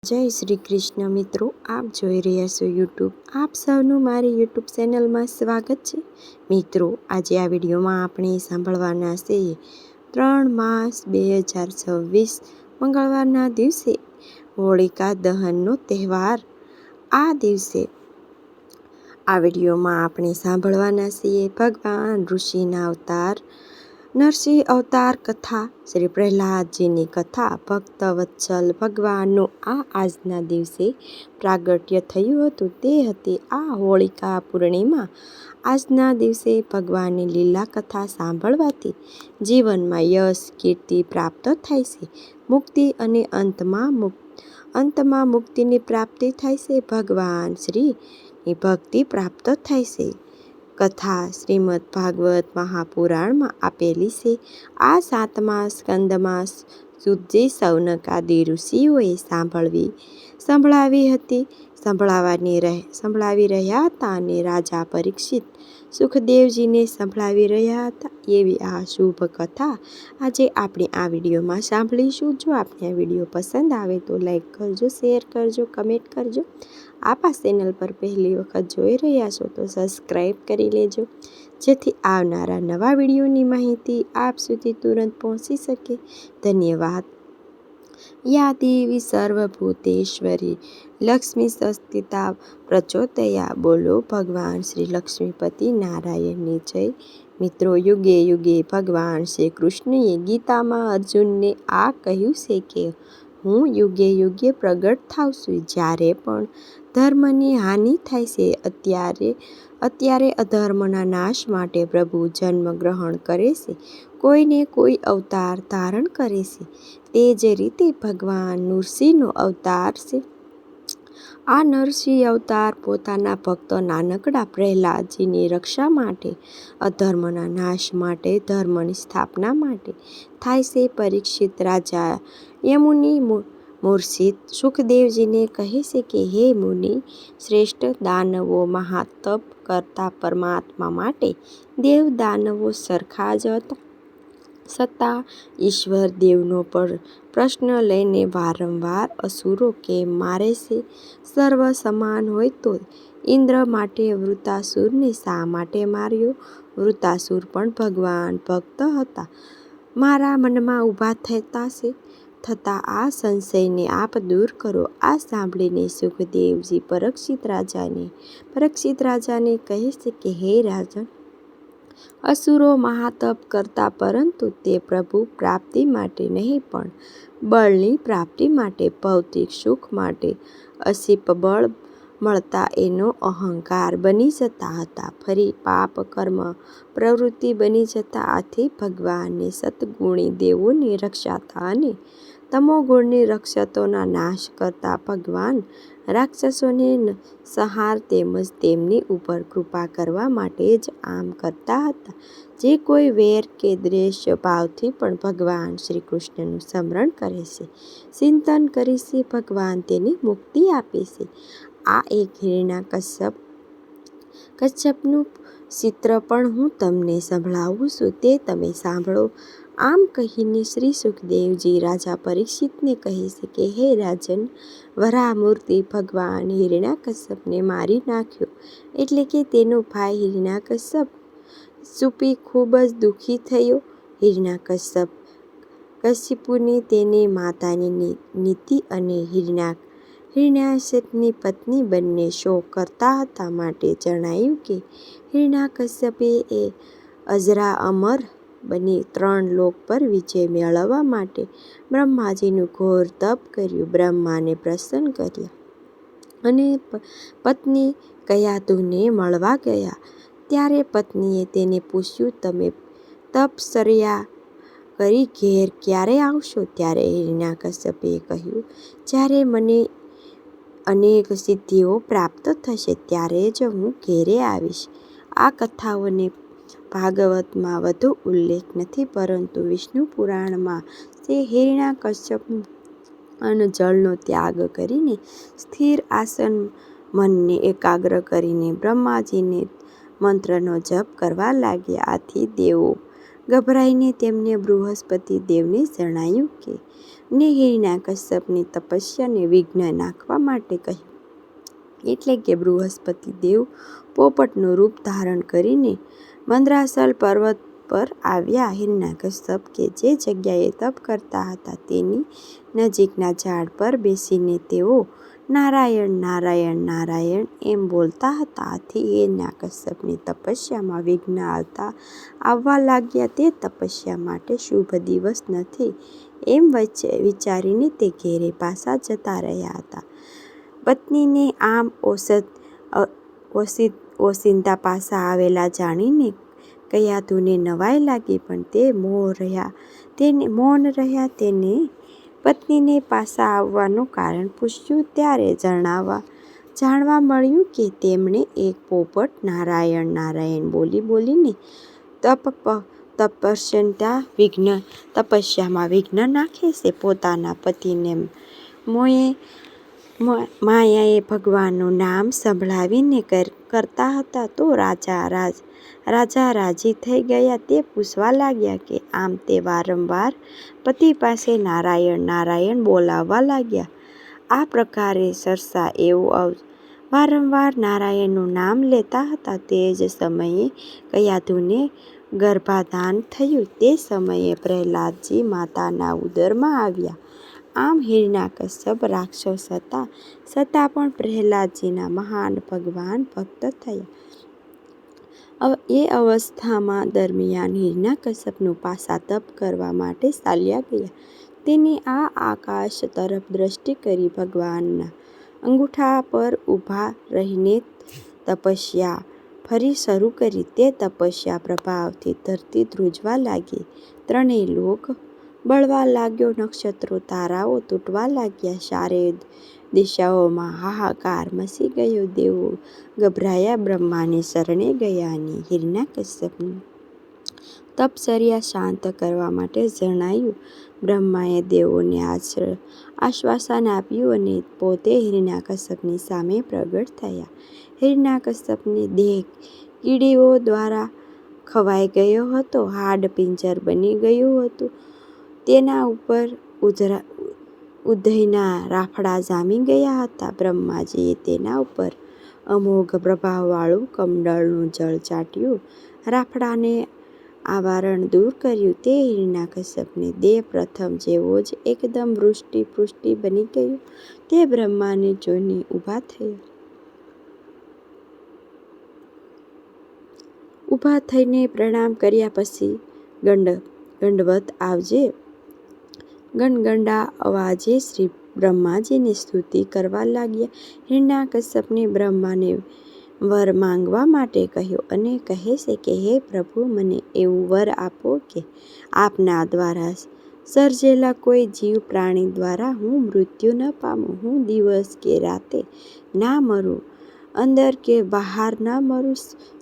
જય શ્રી કૃષ્ણ મિત્રો, આપ જોઈ રહ્યા છો યુટ્યુબ. આપ સૌનું મારી યુટ્યુબ ચેનલમાં સ્વાગત છે. મિત્રો, આજે આ વિડીયોમાં આપણે સાંભળવાના છે 3 માર્ચ 2026 મંગળવારના દિવસે હોળિકા દહનનો તહેવાર. આ દિવસે આ વિડીયોમાં આપણે સાંભળવાના છીએ ભગવાન ઋષિના અવતાર નરસિંહ અવતાર કથા, શ્રી પ્રહલાદજીની કથા. ભક્ત વત્સલ ભગવાનનું આજના દિવસે પ્રાગટ્ય થયું હતું તે હતી આ હોળિકા પૂર્ણિમા. આજના દિવસે ભગવાનની લીલા કથા સાંભળવાથી જીવનમાં યશ કીર્તિ પ્રાપ્ત થાય છે, મુક્તિ અને અંતમાં મુક્તિની પ્રાપ્તિ થાય છે. ભગવાન શ્રીની ભક્તિ પ્રાપ્ત થાય છે. કથા શ્રીમદ ભાગવત મહાપુરાણમાં આપેલી છે. આ 7મા સ્કંદમાં સુતજી સૌનક આદિ ઋષિઓએ સંભળાવી હતી. સંભળાવી રહ્યા હતા અને રાજા પરીક્ષિત સુખદેવજીને સંભળાવી રહ્યા હતા. એવી આ શુભ કથા આજે આપણે આ વિડીયોમાં સાંભળીશું. જો આપને આ વિડીયો પસંદ આવે તો લાઈક કરજો, શેર કરજો, કમેન્ટ કરજો. આપ આ ચેનલ પર પહેલી વખત જોઈ રહ્યા છો તો સબસ્ક્રાઈબ કરી લેજો, જેથી આવનારા નવા વિડીયોની માહિતી આપ સુધી તુરંત પહોંચી શકે. ધન્યવાદ. યા દેવી સર્વભૂતેશ્વરી લક્ષ્મી સંસ્થિતા પ્રચોદયા. બોલો ભગવાન શ્રી લક્ષ્મીપતિ નારાયણની જય. મિત્રો, યુગે યુગે ભગવાન શ્રી કૃષ્ણએ ગીતામાં અર્જુનને આ કહ્યું છે કે હું યુગે યુગે પ્રગટ થાઉં છું. જ્યારે પણ ધર્મની હાનિ થાય છે અત્યારે અધર્મના નાશ માટે પ્રભુ જન્મ ગ્રહણ કરે છે, કોઈને કોઈ અવતાર ધારણ કરે છે. તે જ રીતે ભગવાન નૃસિંહનો અવતાર છે. આ નરસિંહ અવતાર પોતાના ભક્ત નાનકડા પ્રહલાદજીની રક્ષા માટે, અધર્મના નાશ માટે, ધર્મની સ્થાપના માટે થાય છે. પરીક્ષિત રાજા યમુનિ મૂર્છિત સુખદેવજીને કહે છે કે હે મુનિ શ્રેષ્ઠ, દાનવો મહાતપ કરતા પરમાત્મા માટે દેવ દાનવો સરખા જ હતા. છતાં ઈશ્વર દેવનો પ્રશ્ન લઈને વારંવાર અસુરો કેમ મારે છે? સર્વ સમાન હોય તો ઇન્દ્ર માટે વૃત્તાસુરને શા માટે માર્યો? વૃત્તાસુર પણ ભગવાન ભક્ત હતા. મારા મનમાં ઊભા થતા આ સંશયને આપ દૂર કરો. આ સાંભળીને સુખદેવજી પરીક્ષિત રાજાને કહે છે કે હે રાજન, અસુરો મહાતપ કરતા, પરંતુ તે પ્રભુ પ્રાપ્તિ માટે નહીં પણ બળની પ્રાપ્તિ માટે, ભૌતિક સુખ માટે અસીપ બળ મળતા એનો અહંકાર બની જતા હતા. ફરી પાપ કર્મ પ્રવૃત્તિ બની જતા. આથી ભગવાનને સતગુણી દેવોની રક્ષાતા અને તમોગુણની રક્ષતોના નાશ કરતા ભગવાન રાક્ષસોને સંહાર તેમજ તેમની ઉપર કૃપા કરવા માટે જ આમ કરતા હતા. જે કોઈ વેર કે દ્વેષ ભાવથી પણ ભગવાન શ્રી કૃષ્ણનું સ્મરણ કરે છે, ચિંતન કરે છે, ભગવાન તેને મુક્તિ આપે છે. આ એક હિરણ્યકશ્યપનું ચિત્ર પણ હું તમને સંભળાવું છું, તે તમે સાંભળો. આમ કહીને શ્રી સુખદેવજી રાજા પરીક્ષિતને કહે છે કે હે રાજન, વરાહમૂર્તિ ભગવાન હિરણ્યકશ્યપને મારી નાખ્યો. એટલે કે તેનો ભાઈ હિરણ્યકશ્યપી ખૂબ જ દુઃખી થયો. હિરણ્યકશ્યપુની તેની માતાની નીતિ અને હિરણ્યકશ્યપની પત્ની બંને શોક કરતા હતા. માટે જણાયું કે હિરણ્યકશ્યપે અજરા અમર બની 3 લોક પર વિજય મેળવવા માટે બ્રહ્માજીનું ઘોર તપ કર્યું. બ્રહ્માને પ્રસન્ન કર્યા અને પત્ની કયાધુને મળવા ગયા. ત્યારે પત્નીએ તેને પૂછ્યું, તમે તપશ્ચર્યા કરી ઘેર ક્યારે આવશો? ત્યારે હિરણ્યકશ્યપે કહ્યું, જ્યારે મને અનેક સિદ્ધિઓ પ્રાપ્ત થશે ત્યારે જ હું ઘેરે આવીશ. આ કથાઓને ભાગવતમાં વધુ ઉલ્લેખ નથી, પરંતુ વિષ્ણુ પુરાણમાં છે. હિરણ્યકશ્યપ જળનો ત્યાગ કરીને સ્થિર આસન મનને એકાગ્ર કરીને બ્રહ્માજીને મંત્રનો જપ કરવા લાગ્યા. આથી દેવો ગભરાઈને તેમને બૃહસ્પતિ દેવને જણાવ્યું કે ને હિરણ્યકશ્યપની તપસ્યાને વિઘ્ન નાખવા માટે કહ્યું. એટલે કે બૃહસ્પતિ દેવ પોપટનું રૂપ ધારણ કરીને મંદરાચલ પર્વત પર આવ્યા. હિરણ્યકશ્યપ કે જે જગ્યાએ તપ કરતા હતા તેની નજીકના ઝાડ પર બેસીને તેઓ નારાયણ નારાયણ નારાયણ એમ બોલતા હતા. આથી હિરણ્યકશ્યપની તપસ્યામાં વિઘ્ન આવવા લાગ્યા. તે તપસ્યા માટે શુભ દિવસ નથી એમ વિચારીને તે ઘેરે પાછા જતા રહ્યા હતા. પત્નીને આમ ઓશિંતા પાછા આવેલા જાણીને કયાધુને નવાઈ લાગી, પણ તે મૌન રહ્યા. તેને પત્નીને પાછા આવવાનું કારણ પૂછ્યું ત્યારે જાણવા મળ્યું કે તેમણે એક પોપટ નારાયણ નારાયણ બોલીને તપસ્યામાં વિઘ્ન નાખે છે. પોતાના પતિને માયાએ ભગવાનનું નામ સંભળાવીને કરતા હતા તો રાજા રાજી થઈ ગયા. તે પૂછવા લાગ્યા કે આમ તે વારંવાર પતિ પાસે નારાયણ નારાયણ બોલાવવા લાગ્યા. આ પ્રકારે સરસા એવો વારંવાર નારાયણનું નામ લેતા હતા. તે જ સમયે કયાધુને ગર્ભાધાન થયું. તે સમયે પ્રહલાદજી માતાના ઉદરમાં આવ્યા. આમ હિરણ્યકશ્યપ રાક્ષસ હતા, છતાં પણ પ્રહલાદજીના મહાન ભગવાન ભક્ત થયા. એ અવસ્થામાં દરમિયાન હિરણ્યકશ્યપ પાછા તપ કરવા માટે ચાલ્યા ગયા. તેને આકાશ તરફ દ્રષ્ટિ કરી ભગવાનના અંગૂઠા પર ઊભા રહીને તપસ્યા ફરી શરૂ કરી. તે તપસ્યા પ્રભાવથી ધરતી ધ્રુજવા લાગી, ત્રણેય લોક બળવા લાગ્યો, નક્ષત્રો તારાઓ તૂટવા લાગ્યા, ચારે દિશાઓમાં હાહાકાર મચી ગયો. દેવો ગભરાયા, બ્રહ્માની શરણે ગયા અને હિરણ્યકશ્યપની તપશ્ચર્યા શાંત કરવા માટે જણાવ્યું. બ્રહ્માએ દેવોને આશ્વાસન આપ્યું અને પોતે હિરણ્યકશ્યપની સામે પ્રગટ થયા. હિરણ્યકશ્યપનો દેહ કીડીઓ દ્વારા ખવાઈ ગયો હતો, હાડપિંજર બની ગયું હતું. તેના ઉપર ઉધઈના રાફડા જામી ગયા હતા. બ્રહ્માજીએ તેના ઉપર અમોઘ પ્રભાવવાળું કમંડળનું જળ છાંટ્યું, રાફડાને આવરણ દૂર કર્યું. તે હિરણ્યકશ્યપનો દેહ પ્રથમ જેવો જ એકદમ વૃષ્ટિ બની ગયો. તે બ્રહ્માને જોઈને ઊભા થઈને પ્રણામ કર્યા પછી દંડવત ગણગણા અવાજે શ્રી બ્રહ્માજીની સ્તુતિ કરવા લાગ્યા. હિરણ્યકશ્યપે બ્રહ્માને વર માંગવા માટે કહ્યું અને કહે છે કે હે પ્રભુ, મને એવું વર આપો કે આપના દ્વારા સર્જેલા કોઈ જીવ પ્રાણી દ્વારા હું મૃત્યુ ન પામું. હું દિવસ કે રાતે ના મરું, અંદર કે બહાર ના મરું,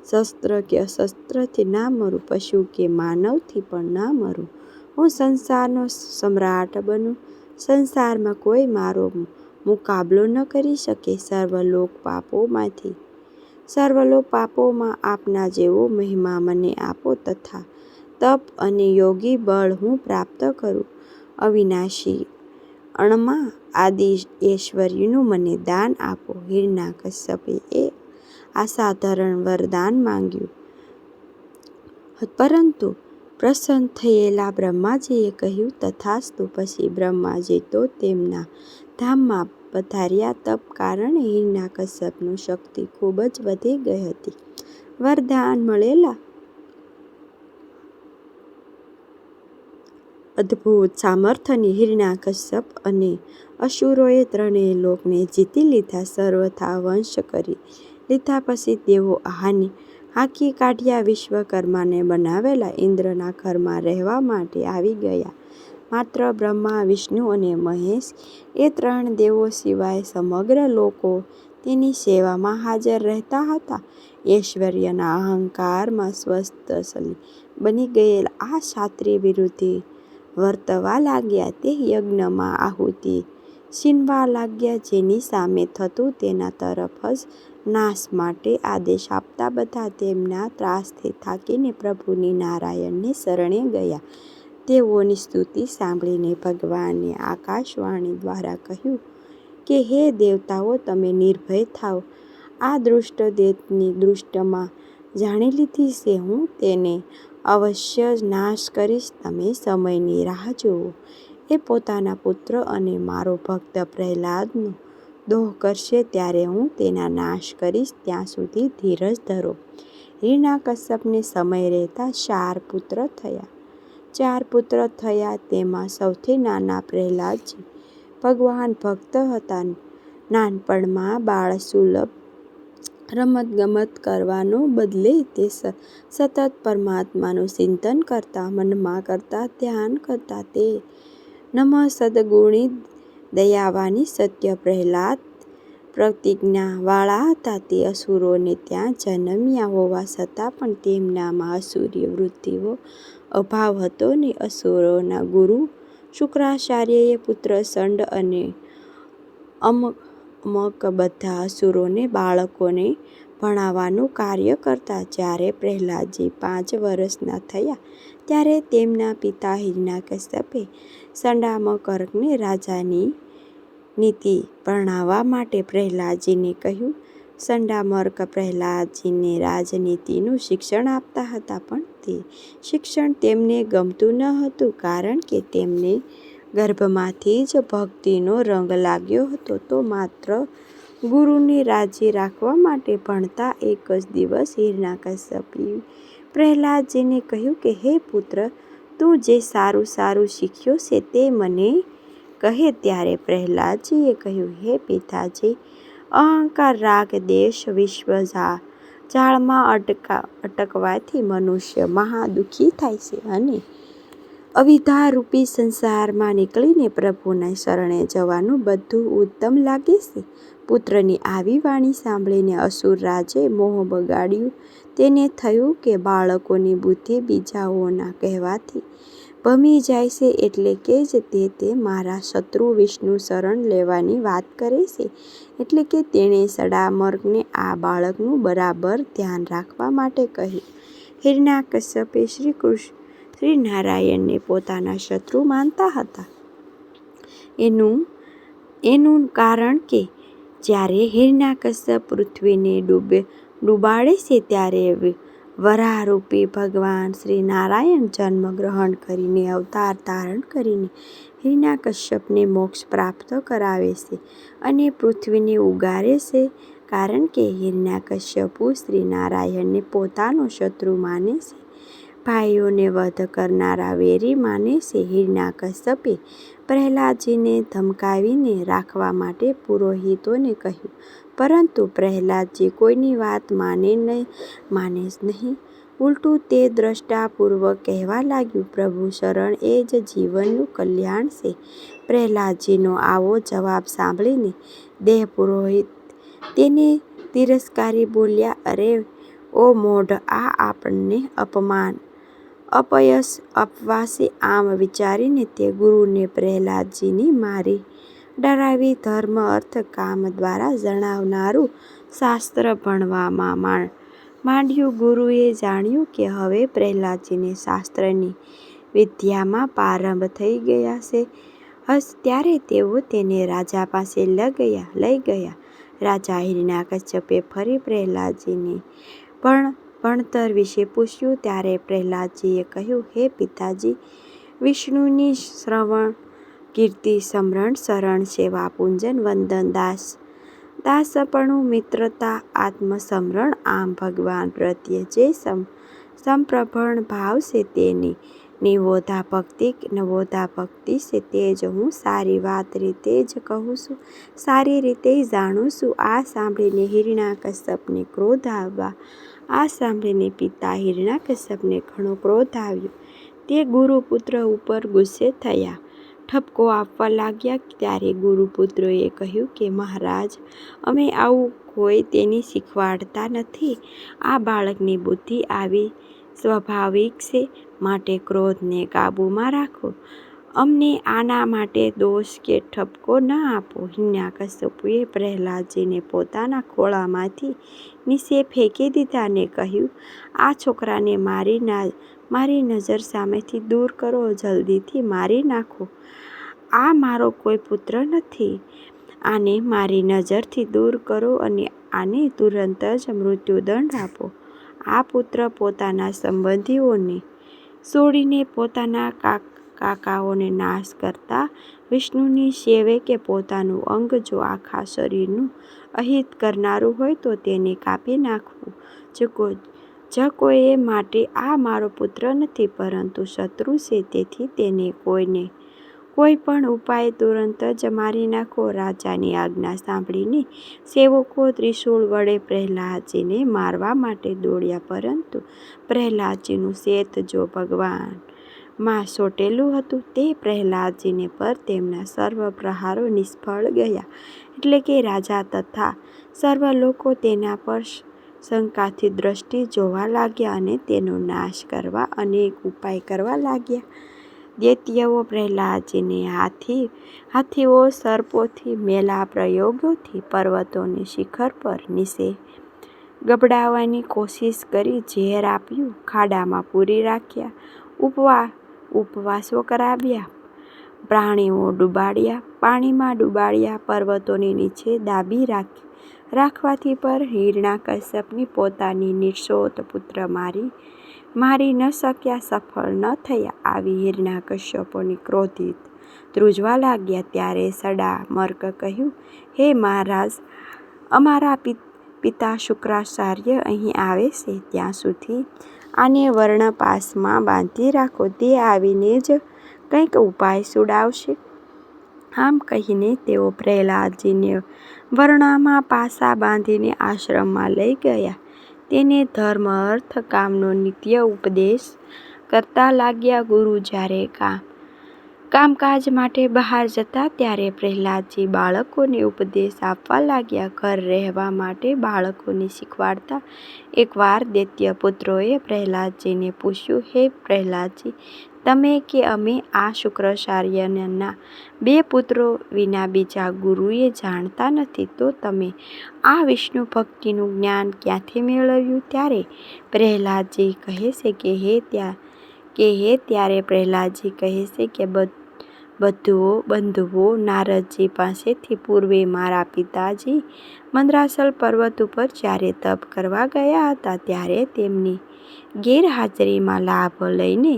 શસ્ત્ર કે અશસ્ત્રથી ના મરું, પશુ કે માનવથી પણ ના મરું. હું સંસારનો સમ્રાટ બનું, સંસારમાં કોઈ મારો મુકાબલો ન કરી શકે. સર્વલોક પાપોમાં આપના જેવો મહિમા મને આપો તથા તપ અને યોગી બળ હું પ્રાપ્ત કરું. અવિનાશી અણમા આદિ ઐશ્વર્યનું મને દાન આપો. હિરણ્યકશ્યપે અસાધારણ વરદાન માંગ્યું, પરંતુ પ્રસન્ન થયેલા બ્રહ્માજીએ કહ્યું તથાસ્તુ. પછી બ્રહ્માજી તો તેમના ધામમાં પધાર્યા. તપ કારણે હિરણ્યકશ્યપની શક્તિ ખૂબ જ વધી ગઈ હતી. વરદાન મળેલા અદ્ભુત સામર્થ્યથી હિરણ્યકશ્યપ અને અસુરોએ ત્રણેય લોકને જીતી લીધા, સર્વથા વંશ કરી લીધા. પછી તેઓ હાંકી કાઢ્યા. વિશ્વકર્માને બનાવેલા ઇન્દ્રના ઘરમાં રહેવા માટે આવી ગયા. માત્ર બ્રહ્મા, વિષ્ણુ અને મહેશ એ ત્રણ દેવો સિવાય સમગ્ર લોકો તેની સેવામાં હાજર રહેતા હતા. ઐશ્વર્યના અહંકારમાં સ્વસ્થ બની ગયેલા આ ક્ષત્રિય વિરોધી વર્તવા લાગ્યા. તે યજ્ઞમાં આહુતિ છીનવા લાગ્યા. જેની સામે થતું તેના તરફ જ નાશ માટે આદેશ આપતા બધા તેમના ત્રાસથી થાકીને પ્રભુની નારાયણની શરણે ગયા. તેઓની સ્તુતિ સાંભળીને ભગવાને આકાશવાણી દ્વારા કહ્યું કે હે દેવતાઓ, તમે નિર્ભય થાઓ. આ દુષ્ટ દૈત્યની દૃષ્ટમાં જાણી લીધી છે. હું તેને અવશ્ય નાશ કરીશ. તમે સમયની રાહ જુઓ. એ પોતાના પુત્ર અને મારો ભક્ત પ્રહલાદનો દોહ કરશે ત્યારે હું તેના નાશ કરીશ. ત્યાં સુધી ધીરજ ધરો. હિરણ્યકશ્યપને સમય રહેતા 4 પુત્ર થયા. તેમાં સૌથી નાના પ્રહલાદજી ભગવાન ભક્ત હતા. નાનપણમાં બાળસુલભ રમતગમત કરવાને બદલે તે સતત પરમાત્માનું ચિંતન કરતા, મનમાં ધ્યાન કરતા. તે નમ્ર, સદ્ગુણી, દયાવાન, સત્ય પ્રહલાદ પ્રતિજ્ઞાવાળા હતા. તે અસુરોને ત્યાં જન્મ્યા હોવા છતાં પણ તેમનામાં આસુરી વૃત્તિનો અભાવ હતો નહીં. અસુરોના ગુરુ શુક્રાચાર્યએ પુત્ર શંડ અને અમક બધા અસુરોને બાળકોને ભણાવવાનું કાર્ય કરતા. જ્યારે પ્રહલાદજી 5 વર્ષના થયા ત્યારે તેમના પિતા હિરણ્યકશ્યપે ચંડામર્કને રાજાની નીતિ ભણાવવા માટે પ્રહલાદજીને કહ્યું. ચંડામર્ક પ્રહલાદજીને રાજનીતિનું શિક્ષણ આપતા હતા, પણ તે શિક્ષણ તેમને ગમતું ન હતું, કારણ કે તેમને ગર્ભમાંથી જ ભક્તિનો રંગ લાગ્યો હતો. તો માત્ર ગુરુને રાજી રાખવા માટે ભણતા. એક જ દિવસ હિરણ્યકશ્યપે પ્રહલાદજીને કહ્યું કે હે પુત્ર, તું જે સારું શીખ્યો છે તે મને કહે. ત્યારે પ્રહલાદજીએ કહ્યું, હે પિતાજી, અહંકાર, રાગ, દ્વેષ, વિશ્વ જાળમાં અટકવાથી મનુષ્ય મહા દુઃખી થાય છે અને અવિદ્યારૂપી સંસારમાં નીકળીને પ્રભુના શરણે જવાનું બધું ઉત્તમ લાગે છે. પુત્રની આવી વાણી સાંભળીને અસુર રાજે મોહ બગાડ્યું. તેને થયું કે બાળકોની બુદ્ધિ બીજાઓના કહેવાથી ભમી જાય છે, એટલે કે તે મારા શત્રુ વિષ્ણુ શરણ લેવાની વાત કરે છે. એટલે કે તેણે ચંડામર્કને આ બાળકનું બરાબર ધ્યાન રાખવા માટે કહ્યું. હિરણ્યકશ્યપે શ્રીનારાયણને પોતાના શત્રુ માનતા હતા. એનું કારણ કે જ્યારે હિરણ્યકશ્યપ પૃથ્વીને ડૂબાડે છે ત્યારે વરાહરૂપી ભગવાન શ્રીનારાયણ જન્મ ગ્રહણ કરીને, અવતાર ધારણ કરીને હિરણ્યકશ્યપને મોક્ષ પ્રાપ્ત કરાવે છે અને પૃથ્વીને ઉગારે છે. કારણ કે હિરણ્યકશ્યપુ શ્રીનારાયણને પોતાનો શત્રુ માને છે, ભાઈઓને વધ કરનારા વેરી માને છે. હિરણ્યકશ્યપે પ્રહલાદજીને ધમકાવીને રાખવા માટે પુરોહિતોને કહ્યું, પરંતુ પ્રહલાદજી કોઈની વાત માને જ નહીં. ઉલટું તે દ્રષ્ટાપૂર્વક કહેવા લાગ્યું, પ્રભુ શરણ એ જ જીવનનું કલ્યાણ છે. પ્રહલાદજીનો આવો જવાબ સાંભળીને દેવપુરોહિત તેને તિરસ્કારી બોલ્યા, અરે ઓ મૂઢ, આ આપણને અપયશ અપાવશે. આમ વિચારીને તે ગુરુને પ્રહલાદજીને મારી ડરાવી ધર્મ, અર્થ, કામ દ્વારા જણાવનારું શાસ્ત્ર ભણાવવા માંડ્યું. ગુરુએ જાણ્યું કે હવે પ્રહલાદજીને શાસ્ત્રની વિદ્યામાં પારંગત થઈ ગયા છે, ત્યારે તેઓ તેને રાજા પાસે લઈ ગયા. રાજા હિરણ્યકશ્યપે ફરી પ્રહલાદજીને ભણતર વિશે પૂછ્યું. ત્યારે પ્રહલાદજીએ કહ્યું, હે પિતાજી, વિષ્ણુની શ્રવણ કીર્તિ, સ્મરણ, શરણ, સેવા, પૂજન, વંદન, દાસપણું, મિત્રતા, આત્મસમર્પણ, આમ ભગવાન પ્રત્યે જે સમર્પણ ભાવ છે તે નવોદા ભક્તિ છે. તે જ હું સારી રીતે જ કહું છું, સારી રીતે જાણું છું. આ સાંભળીને પિતા હિરણ્યકશ્યપને ઘણો ક્રોધ આવ્યો. તે ગુરુપુત્ર ઉપર ગુસ્સે થયા, ઠપકો આપવા લાગ્યા. ત્યારે ગુરુપુત્રોએ કહ્યું કે મહારાજ, અમે આવું કોઈ તેને શીખવાડતા નથી. આ બાળકની બુદ્ધિ આવી સ્વાભાવિક છે, માટે ક્રોધને કાબૂમાં રાખો. અમને આના માટે દોષ કે ઠપકો ન આપો. હિરણ્યકશ્યપુએ પ્રહલાદજીને પોતાના ખોળામાંથી નીચે ફેંકી દીધા અને કહ્યું, આ છોકરાને મારી નજર સામેથી દૂર કરો, જલ્દીથી મારી નાખો. આ મારો કોઈ પુત્ર નથી. આને મારી નજરથી દૂર કરો અને આને તુરંત જ મૃત્યુદંડ આપો. આ પુત્ર પોતાના સંબંધીઓને છોડીને પોતાના કાકાઓને નાશ કરતા વિષ્ણુની સેવે કે પોતાનું અંગ જો આખા શરીરનું અહિત કરનારું હોય તો તેને કાપી નાખવું. જ કોઈએ માટે આ મારો પુત્ર નથી, પરંતુ શત્રુ છે, તેથી તેને કોઈ પણ ઉપાય તુરંત જ મારી નાખો. રાજાની આજ્ઞા સાંભળીને સેવકો ત્રિશૂળ વડે પ્રહલાદજીને મારવા માટે દોડ્યા, પરંતુ પ્રહલાદજીનું શેત જો ભગવાનમાં ચોંટેલું હતું તે પ્રહલાદજીને પર તેમના સર્વ પ્રહારો નિષ્ફળ ગયા. એટલે કે રાજા તથા સર્વ લોકો તેના પર શંકાથી દ્રષ્ટિ જોવા લાગ્યા અને તેનો નાશ કરવા અનેક ઉપાય કરવા લાગ્યા. દૈત્યો પ્રહલાદજીને હાથીઓ, સર્પોથી, મેલા પ્રયોગોથી પર્વતોને શિખર પર નીચે ગબડાવવાની કોશિશ કરી, ઝેર આપ્યું, ખાડામાં પૂરી રાખ્યા, ઉપવાસો કરાવ્યા, પ્રાણીઓ ડૂબાડ્યા, પાણીમાં ડૂબાડ્યા, પર્વતોની નીચે દાબી રાખવાથી પર હિરણ્યકશ્યપની પોતાની નિર્દોષ પુત્ર મારી ન શક્યા, સફળ ન થયા. આવી હિરણ્યકશ્યપની ક્રોધિત ધ્રુજવા લાગ્યા. ત્યારે સડામર્ક કહ્યું, હે મહારાજ, અમારા પિતા શુક્રાચાર્ય અહીં આવે છે, ત્યાં સુધી આને વર્ણપાશમાં બાંધી રાખો. તે આવીને જ કંઈક ઉપાય સૂડાવશે. આમ કહીને તેઓ પ્રહલાદજીને વર્ણમાં પાસા બાંધીને આશ્રમમાં લઈ ગયા. તેને ધર્મ, અર્થ, કામનો નિત્ય ઉપદેશ કરતા લાગ્યા. ગુરુ જ્યારે કામકાજ માટે બહાર જતા ત્યારે પ્રહલાદજી બાળકોને ઉપદેશ આપવા લાગ્યા. ઘર રહેવા માટે બાળકોને શીખવાડતા. એકવાર દૈત્ય પુત્રોએ પ્રહલાદજીને પૂછ્યું, હે પ્રહલાદજી, તમે કે અમે આ શુક્રાચાર્યના 2 પુત્રો વિના બીજા ગુરુએ જાણતા નથી, તો તમે આ વિષ્ણુ ભક્તિનું જ્ઞાન ક્યાંથી મેળવ્યું? ત્યારે પ્રહલાદજી કહે છે કે ત્યારે પ્રહલાદજી કહે છે કે બંધુઓ નારદજી પાસેથી પૂર્વે મારા પિતાજી મંદરાચલ પર્વત ઉપર જ્યારે તપ કરવા ગયા હતા, ત્યારે તેમની ગેરહાજરીમાં લાભ લઈને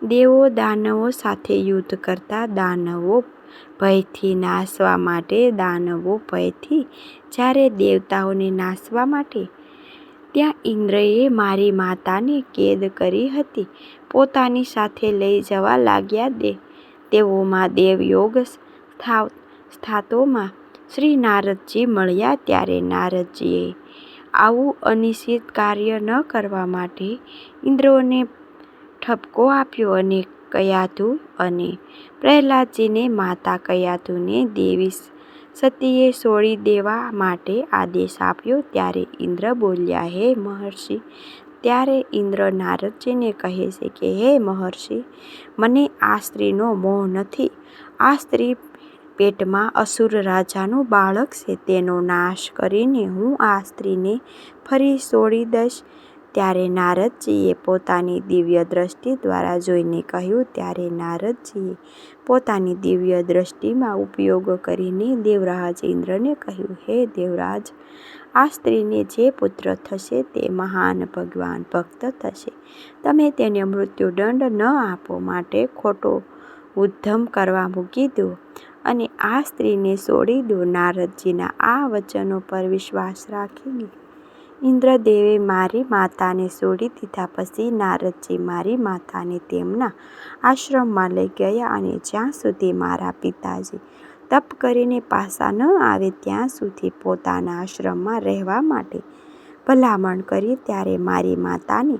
દેવો દાનવો સાથે યુદ્ધ કરતા, દાનવો ભયથી નાશવા માટે, જ્યારે દેવતાઓને નાશવા માટે ત્યાં ઇન્દ્રએ મારી માતાને કેદ કરી હતી, પોતાની સાથે લઈ જવા લાગ્યા. તેઓમાં દેવયોગ સ્થાતોમાં શ્રી નારદજી મળ્યા. ત્યારે નારદજીએ આવું અનિશ્ચિત કાર્ય ન કરવા માટે ઇન્દ્રને ઠપકો આપ્યો અને કયાધુ અને પ્રહલાદજીને માતા કયાધુને દેવી સતીએ છોડી દેવા માટે આદેશ આપ્યો. ત્યારે ઇન્દ્ર બોલ્યા, હે મહર્ષિ. ત્યારે ઇન્દ્ર નારદજીને કહે છે કે હે મહર્ષિ, મને આ સ્ત્રીનો મોહ નથી. આ સ્ત્રી પેટમાં અસુર રાજાનું બાળક છે. તેનો નાશ કરીને હું આ સ્ત્રીને ફરી છોડી દઈશ. ત્યારે નારદજીએ પોતાની દિવ્ય દ્રષ્ટિ દ્વારા જોઈને કહ્યું. ત્યારે નારદજીએ પોતાની દિવ્ય દ્રષ્ટિમાં ઉપયોગ કરીને દેવરાજ ઇન્દ્રને કહ્યું, હે દેવરાજ, આ સ્ત્રીને જે પુત્ર થશે તે મહાન ભગવાન ભક્ત થશે. તમે તેને મૃત્યુદંડ ન આપો, માટે ખોટો ઉદ્યમ કરવા મૂકી દો અને આ સ્ત્રીને છોડી દો. નારદજીના આ વચનો પર વિશ્વાસ રાખીને ઇન્દ્રદેવે મારી માતાને છોડી દીધા. પછી નારદજી મારી માતાને તેમના આશ્રમમાં લઈ ગયા અને જ્યાં સુધી મારા પિતાજી તપ કરીને પાછા ન આવે ત્યાં સુધી પોતાના આશ્રમમાં રહેવા માટે ભલામણ કરી. ત્યારે મારી માતાને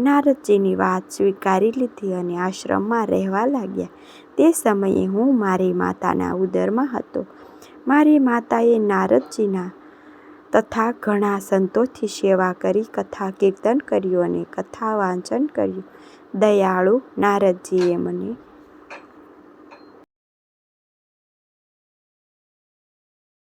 નારદજીની વાત સ્વીકારી લીધી અને આશ્રમમાં રહેવા લાગ્યા. તે સમયે હું મારી માતાના ઉદરમાં હતો. મારી માતાએ નારદજીના તથા ઘણા સંતોથી સેવા કરી, કથા કીર્તન કર્યું અને કથા વાંચન કર્યું. દયાળુ નારદજીએ મને